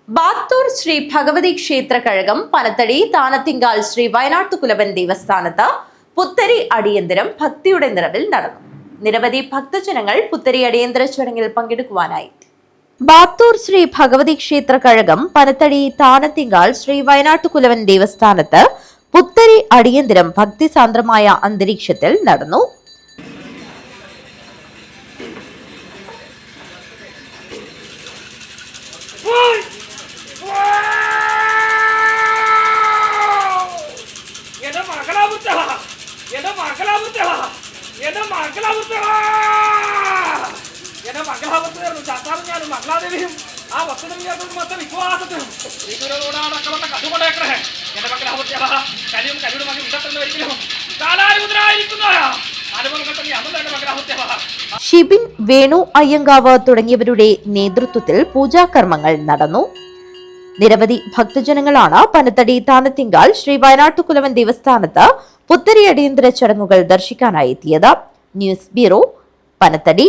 ബാത്തൂർ ശ്രീ ഭഗവതി ക്ഷേത്ര കഴകം പനത്തടി താനത്തിങ്കാൽ ശ്രീ വയനാട്ടുകുലവൻ ദേവസ്ഥാനത്ത് പുത്തരി അടിയന്തരം ഭക്തിയുടെ നിറവിൽ നടന്നു. നിരവധി ഭക്തജനങ്ങൾ പുത്തരി അടിയന്തര ചടങ്ങിൽ പങ്കെടുക്കുവാനായി. ബാത്തൂർ ശ്രീ ഭഗവതി ക്ഷേത്ര കഴകം പനത്തടി താനത്തിങ്കാൽ ശ്രീ വയനാട്ടുകുലവൻ ദേവസ്ഥാനത്ത് പുത്തരി അടിയന്തരം ഭക്തിസാന്ദ്രമായ അന്തരീക്ഷത്തിൽ നടന്നു. ഷിബിൻ, വേണു അയ്യങ്കാവ് തുടങ്ങിയവരുടെ നേതൃത്വത്തിൽ പൂജാകർമ്മങ്ങൾ നടന്നു. നിരവധി ഭക്തജനങ്ങളാണ് പനത്തടി താനത്തിങ്കാൽ ശ്രീ വയനാട്ടുകുലവൻ ദേവസ്ഥാനത്ത് പുത്തരി അടിയന്തര ചടങ്ങുകൾ ദർശിക്കാനായി എത്തിയത്. News bureau, Panathady.